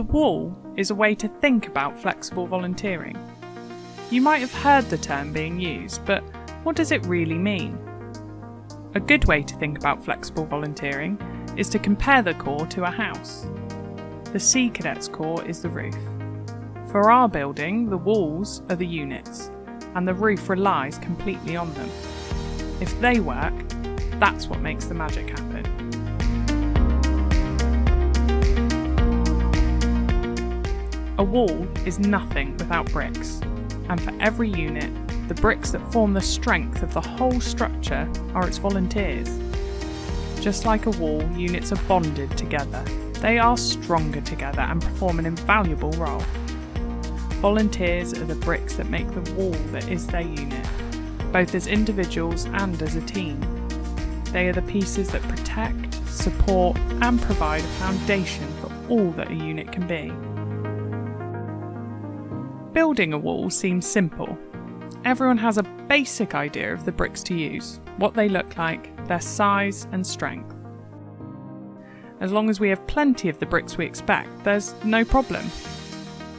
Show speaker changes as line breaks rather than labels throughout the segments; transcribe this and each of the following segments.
the wall is a way to think about flexible volunteering. You might have heard the term being used, but what does it really mean? A good way to think about flexible volunteering is to compare the core to a house. The Sea Cadets core is the roof. For our building, the walls are the units, and the roof relies completely on them. If they work, that's what makes the magic happen. A wall is nothing without bricks, and for every unit, the bricks that form the strength of the whole structure are its volunteers. Just like a wall, units are bonded together. They are stronger together and perform an invaluable role. Volunteers are the bricks that make the wall that is their unit, both as individuals and as a team. They are the pieces that protect, support, and provide a foundation for all that a unit can be. Building a wall seems simple. Everyone has a basic idea of the bricks to use, what they look like, their size and strength. As long as we have plenty of the bricks we expect, there's no problem.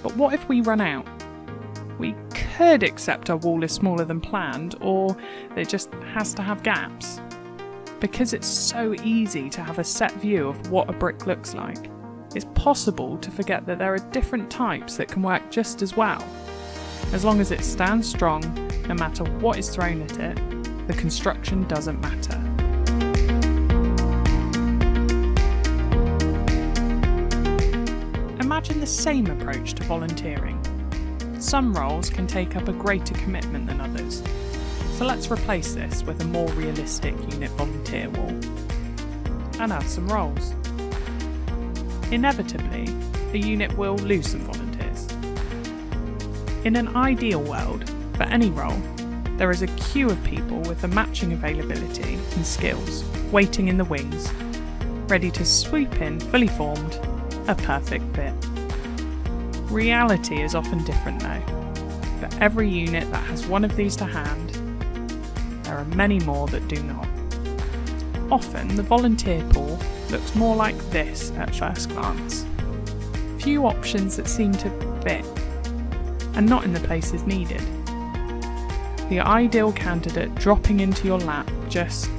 But what if we run out? We could accept our wall is smaller than planned, or it just has to have gaps. Because it's so easy to have a set view of what a brick looks like, it's possible to forget that there are different types that can work just as well. As long as it stands strong, no matter what is thrown at it, the construction doesn't matter. Imagine the same approach to volunteering. Some roles can take up a greater commitment than others, so let's replace this with a more realistic unit volunteer wall and add some roles. Inevitably, a unit will lose some volunteers. In an ideal world, for any role, there is a queue of people with the matching availability and skills waiting in the wings, ready to swoop in fully formed, a perfect fit. Reality is often different though. For every unit that has one of these to hand, there are many more that do not. Often the volunteer pool looks more like this at first glance. Few options that seem to fit, and not in the places needed. The ideal candidate dropping into your lap just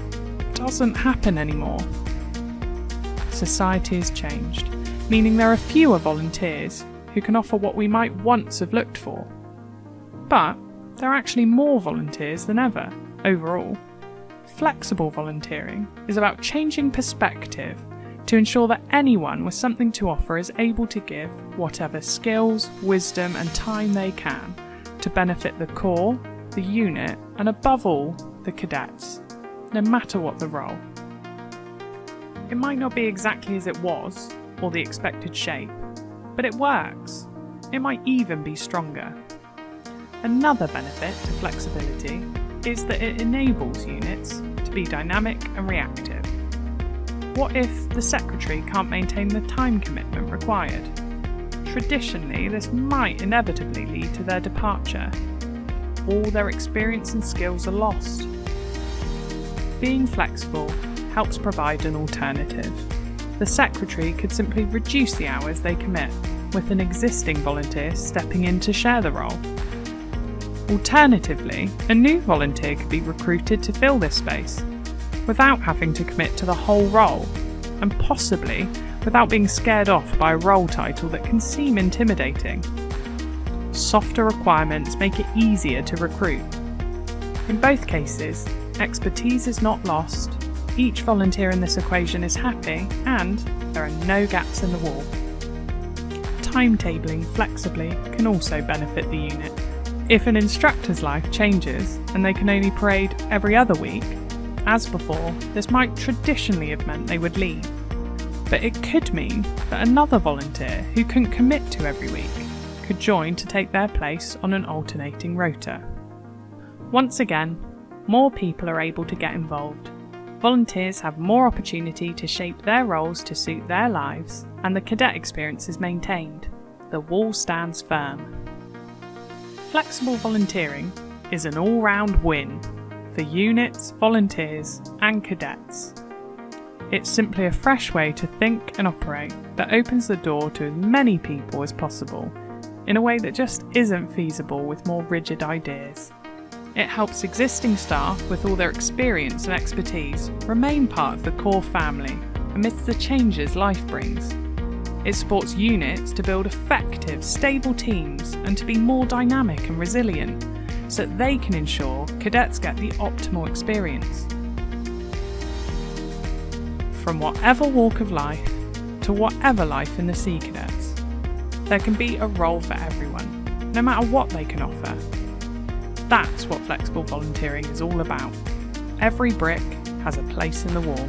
doesn't happen anymore. Society has changed, meaning there are fewer volunteers who can offer what we might once have looked for. But there are actually more volunteers than ever, overall. Flexible volunteering is about changing perspective to ensure that anyone with something to offer is able to give whatever skills, wisdom and time they can to benefit the core, the unit and above all, the cadets, no matter what the role. It might not be exactly as it was or the expected shape, but it works. It might even be stronger. Another benefit to flexibility is that it enables units to be dynamic and reactive. What if the secretary can't maintain the time commitment required? Traditionally, this might inevitably lead to their departure. All their experience and skills are lost. Being flexible helps provide an alternative. The secretary could simply reduce the hours they commit, with an existing volunteer stepping in to share the role. Alternatively, a new volunteer could be recruited to fill this space, without having to commit to the whole role, and possibly without being scared off by a role title that can seem intimidating. Softer requirements make it easier to recruit. In both cases, expertise is not lost, each volunteer in this equation is happy, and there are no gaps in the wall. Timetabling flexibly can also benefit the unit. If an instructor's life changes and they can only parade every other week, as before, this might traditionally have meant they would leave. But it could mean that another volunteer who couldn't commit to every week could join to take their place on an alternating rota. Once again, more people are able to get involved. Volunteers have more opportunity to shape their roles to suit their lives, and the cadet experience is maintained. The wall stands firm. Flexible volunteering is an all-round win for units, volunteers and cadets. It's simply a fresh way to think and operate that opens the door to as many people as possible in a way that just isn't feasible with more rigid ideas. It helps existing staff with all their experience and expertise remain part of the core family amidst the changes life brings. It supports units to build effective, stable teams and to be more dynamic and resilient so that they can ensure cadets get the optimal experience. From whatever walk of life to whatever life in the Sea Cadets, there can be a role for everyone, no matter what they can offer. That's what flexible volunteering is all about. Every brick has a place in the wall.